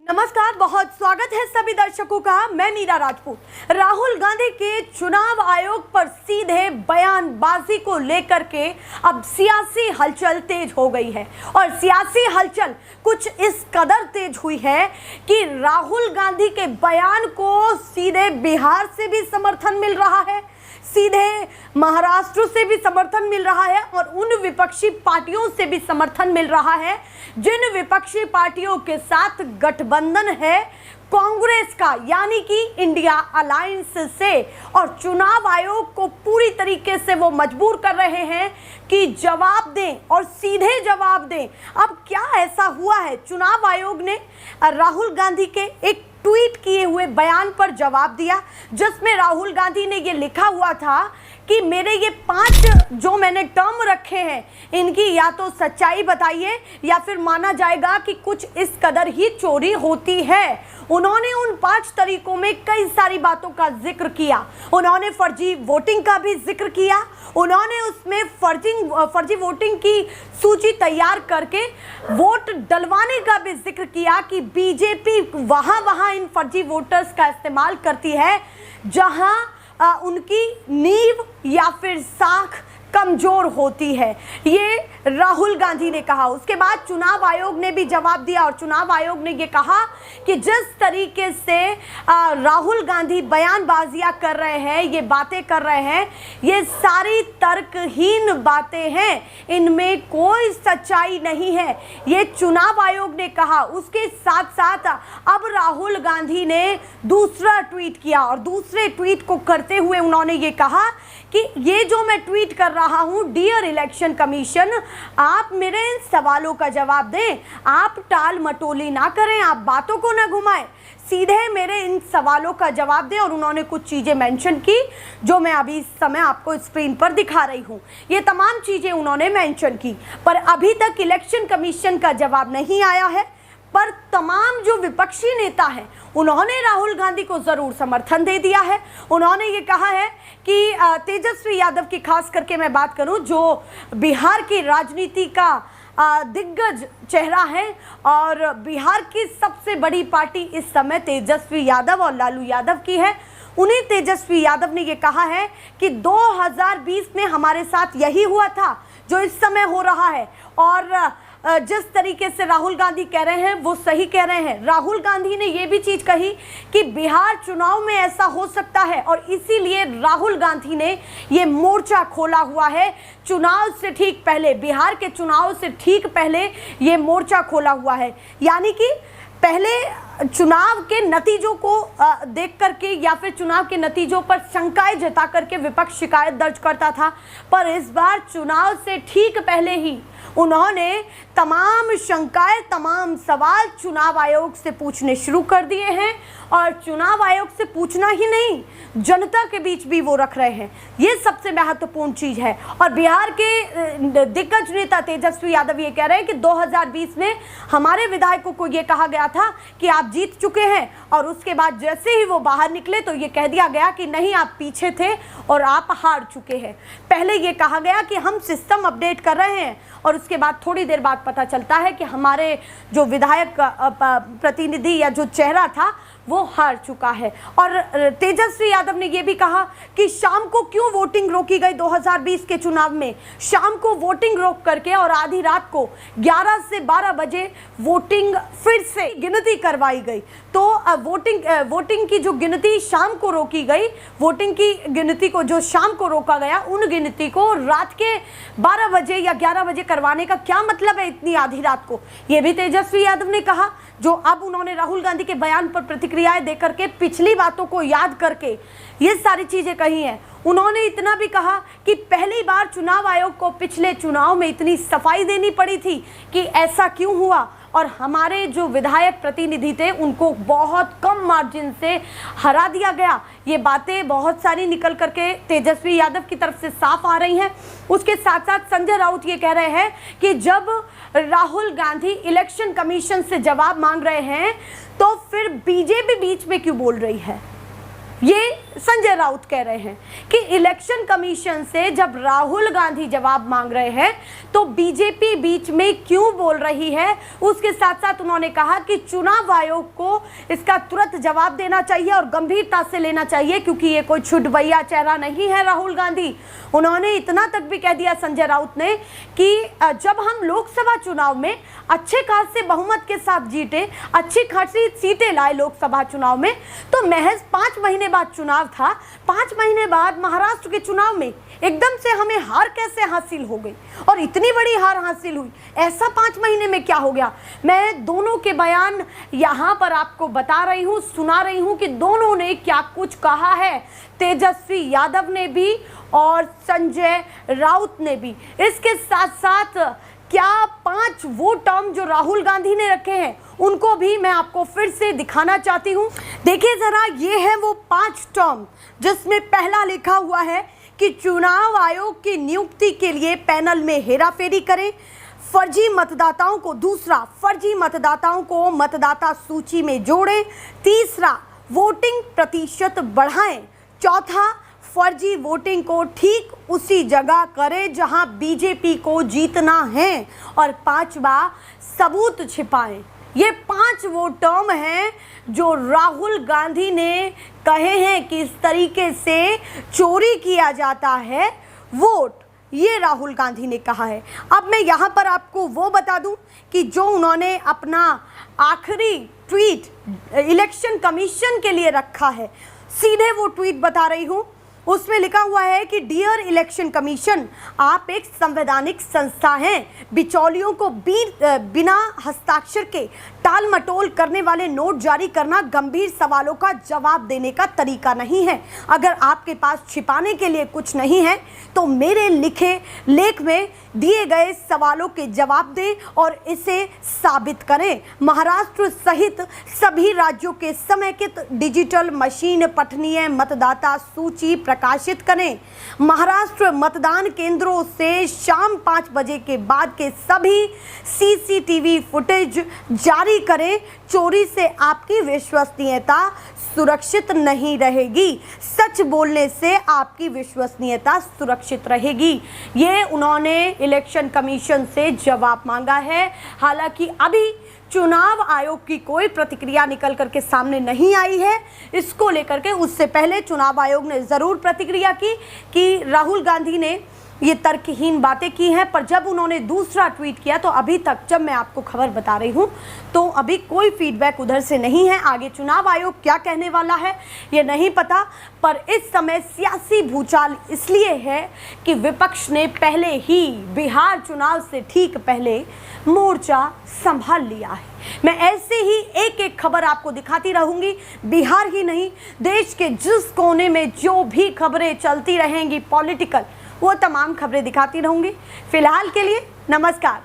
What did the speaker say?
नमस्कार, बहुत स्वागत है सभी दर्शकों का। मैं मीरा राजपूत। राहुल गांधी के चुनाव आयोग पर सीधे बयानबाजी को लेकर के अब सियासी हलचल तेज हो गई है और सियासी हलचल कुछ इस कदर तेज हुई है कि राहुल गांधी के बयान को सीधे बिहार से भी समर्थन मिल रहा है, सीधे महाराष्ट्र से भी समर्थन मिल रहा है और उन विपक्षी पार्टियों से भी समर्थन मिल रहा है जिन विपक्षी पार्टियों के साथ गठबंधन है कांग्रेस का, यानी कि इंडिया अलायंस से। और चुनाव आयोग को पूरी तरीके से वो मजबूर कर रहे हैं कि जवाब दें और सीधे जवाब दें। अब क्या ऐसा हुआ है, चुनाव आयोग ने राहुल गांधी के एक ट्वीट किए हुए बयान पर जवाब दिया जिसमें राहुल गांधी ने ये लिखा हुआ था कि मेरे ये 5 जो मैंने टर्म रखे हैं इनकी या तो सच्चाई बताइए या फिर माना जाएगा कि कुछ इस कदर ही चोरी होती है। उन्होंने उन 5 तरीकों में कई सारी बातों का जिक्र किया। उन्होंने फर्जी वोटिंग का भी जिक्र किया, उन्होंने उसमें फर्जी वोटिंग की सूची तैयार करके वोट डलवाने का भी जिक्र किया कि बीजेपी वहां इन फर्जी वोटर्स का इस्तेमाल करती है जहां उनकी नींव या फिर साख कमजोर होती है, ये राहुल गांधी ने कहा। उसके बाद चुनाव आयोग ने भी जवाब दिया और चुनाव आयोग ने ये कहा कि जिस तरीके से राहुल गांधी बयानबाजियां कर रहे हैं, ये बातें कर रहे हैं, ये सारी तर्कहीन बातें हैं, इनमें कोई सच्चाई नहीं है, ये चुनाव आयोग ने कहा। उसके साथ साथ अब राहुल गांधी ने दूसरा ट्वीट किया और दूसरे ट्वीट को करते हुए उन्होंने ये कहा कि ये जो मैं ट्वीट कर रहा हूं, डियर इलेक्शन कमीशन, आप मेरे इन सवालों का जवाब दें, आप टाल मटोली ना करें, आप बातों को ना घुमाएं, सीधे मेरे इन सवालों का जवाब दें। और उन्होंने कुछ चीज़ें मेंशन की जो मैं अभी इस समय आपको स्क्रीन पर दिखा रही हूं। ये तमाम चीज़ें उन्होंने मेंशन की, पर अभी तक इलेक्शन कमीशन का जवाब नहीं आया है। पर तमाम जो विपक्षी नेता हैं उन्होंने राहुल गांधी को ज़रूर समर्थन दे दिया है। उन्होंने ये कहा है कि तेजस्वी यादव की खास करके मैं बात करूं, जो बिहार की राजनीति का दिग्गज चेहरा है और बिहार की सबसे बड़ी पार्टी इस समय तेजस्वी यादव और लालू यादव की है। उन्हीं तेजस्वी यादव ने ये कहा है कि 2020 में हमारे साथ यही हुआ था जो इस समय हो रहा है और जिस तरीके से राहुल गांधी कह रहे हैं वो सही कह रहे हैं। राहुल गांधी ने ये भी चीज़ कही कि बिहार चुनाव में ऐसा हो सकता है और इसीलिए राहुल गांधी ने ये मोर्चा खोला हुआ है। चुनाव से ठीक पहले, बिहार के चुनाव से ठीक पहले ये मोर्चा खोला हुआ है, यानी कि पहले चुनाव के नतीजों को देख करके या फिर चुनाव के नतीजों पर शंकाएं जता करके विपक्ष शिकायत दर्ज करता था, पर इस बार चुनाव से ठीक पहले ही उन्होंने तमाम शंकाएं, तमाम सवाल चुनाव आयोग से पूछने शुरू कर दिए हैं और चुनाव आयोग से पूछना ही नहीं, जनता के बीच भी वो रख रहे हैं। ये सबसे महत्वपूर्ण चीज़ है। और बिहार के दिग्गज नेता तेजस्वी यादव ये कह रहे हैं कि 2020 में हमारे विधायकों को ये कहा गया था कि आप जीत चुके हैं और उसके बाद जैसे ही वो बाहर निकले तो ये कह दिया गया कि नहीं, आप पीछे थे और आप हार चुके हैं। पहले ये कहा गया कि हम सिस्टम अपडेट कर रहे हैं और उसके बाद थोड़ी देर बाद पता चलता है कि हमारे जो विधायक प्रतिनिधि या जो चेहरा था वो हार चुका है। और तेजस्वी यादव ने यह भी कहा कि शाम को क्यों वोटिंग रोकी गई 2020 के चुनाव में, शाम को वोटिंग रोक करके और आधी रात को 11 से 12 बजे वोटिंग फिर से गिनती करवाई गई। तो वोटिंग की जो गिनती शाम को रोकी गई, वोटिंग की गिनती को जो शाम को रोका गया, उन गिनती को रात के 12 बजे या 11 बजे करवाने का क्या मतलब है इतनी आधी रात को, ये भी तेजस्वी यादव ने कहा। जो अब उन्होंने राहुल गांधी के बयान पर प्रतिक्रियाएं देकर के पिछली बातों को याद करके ये सारी चीजें कही हैं। उन्होंने इतना भी कहा कि पहली बार चुनाव आयोग को पिछले चुनाव में इतनी सफाई देनी पड़ी थी कि ऐसा क्यों हुआ और हमारे जो विधायक प्रतिनिधि थे उनको बहुत कम मार्जिन से हरा दिया गया। ये बातें बहुत सारी निकल करके तेजस्वी यादव की तरफ से साफ आ रही हैं। उसके साथ साथ संजय राउत ये कह रहे हैं कि जब राहुल गांधी इलेक्शन कमीशन से जवाब मांग रहे हैं तो फिर बीजेपी बीच में क्यों बोल रही है। ये संजय राउत कह रहे हैं कि इलेक्शन कमीशन से जब राहुल गांधी जवाब मांग रहे हैं तो बीजेपी बीच में क्यों बोल रही है। उसके साथ साथ उन्होंने कहा कि चुनाव आयोग को इसका तुरंत जवाब देना चाहिए और गंभीरता से लेना चाहिए, क्योंकि ये कोई छुटभैया चेहरा नहीं है राहुल गांधी। उन्होंने इतना तक भी कह दिया संजय राउत ने कि जब हम लोकसभा चुनाव में अच्छे खासे बहुमत के साथ जीते, अच्छी खासी सीटें लाए लोकसभा चुनाव में, तो महज 5 महीने बाद चुनाव था, 5 महीने बाद महाराष्ट्र के चुनाव में एकदम से हमें हार कैसे हासिल हो गई और इतनी बड़ी हार हासिल हुई, ऐसा 5 महीने में क्या हो गया। मैं दोनों के बयान यहाँ पर आपको बता रही हूँ, सुना रही हूँ कि दोनों ने क्या कुछ कहा है, तेजस्वी यादव ने भी और संजय राउत ने भी। इसके साथ साथ क्या 5 वो टर्म जो राहुल गांधी ने रखे हैं उनको भी मैं आपको फिर से दिखाना चाहती हूँ। देखिए जरा, ये है वो 5 टर्म जिसमें पहला लिखा हुआ है कि चुनाव आयोग की नियुक्ति के लिए पैनल में हेराफेरी करें, फर्जी मतदाताओं को, दूसरा फर्जी मतदाताओं को मतदाता सूची में जोड़ें, तीसरा वोटिंग प्रतिशत बढ़ाएं, चौथा फर्जी वोटिंग को ठीक उसी जगह करें जहां बीजेपी को जीतना है, और पांचवा सबूत छिपाएं। ये 5 वो टर्म हैं जो राहुल गांधी ने कहे हैं कि इस तरीके से चोरी किया जाता है वोट, ये राहुल गांधी ने कहा है। अब मैं यहाँ पर आपको वो बता दूं कि जो उन्होंने अपना आखिरी ट्वीट इलेक्शन कमीशन के लिए रखा है, सीधे वो ट्वीट बता रही हूँ। उसमें लिखा हुआ है कि डियर इलेक्शन कमीशन, आप एक संवैधानिक संस्था हैं। बिचौलियों को बिना हस्ताक्षर के टाल मटोल करने वाले नोट जारी करना गंभीर सवालों का जवाब देने का तरीका नहीं है। अगर आपके पास छिपाने के लिए कुछ नहीं है तो मेरे लिखे लेख में दिए गए सवालों के जवाब दें और इसे साबित करें। महाराष्ट्र सहित सभी राज्यों के समेकित डिजिटल मशीन पठनीय मतदाता सूची प्रकाशित करें। महाराष्ट्र मतदान केंद्रों से शाम 5 बजे के बाद के सभी सीसीटीवी फुटेज जारी करें। चोरी से आपकी विश्वसनीयता सुरक्षित नहीं रहेगी, सच बोलने से आपकी विश्वसनीयता सुरक्षित रहेगी। ये उन्होंने इलेक्शन कमीशन से जवाब मांगा है। हालांकि अभी चुनाव आयोग की कोई प्रतिक्रिया निकल करके सामने नहीं आई है इसको लेकर के। उससे पहले चुनाव आयोग ने ज़रूर प्रतिक्रिया की कि राहुल गांधी ने ये तर्कहीन बातें की हैं, पर जब उन्होंने दूसरा ट्वीट किया तो अभी तक, जब मैं आपको खबर बता रही हूँ, तो अभी कोई फीडबैक उधर से नहीं है। आगे चुनाव आयोग क्या कहने वाला है ये नहीं पता, पर इस समय सियासी भूचाल इसलिए है कि विपक्ष ने पहले ही बिहार चुनाव से ठीक पहले मोर्चा संभाल लिया है। मैं ऐसे ही एक एक खबर आपको दिखाती रहूंगी, बिहार ही नहीं देश के जिस कोने में जो भी खबरें चलती रहेंगी पॉलिटिकल, वो तमाम खबरें दिखाती रहूंगी। फिलहाल के लिए नमस्कार।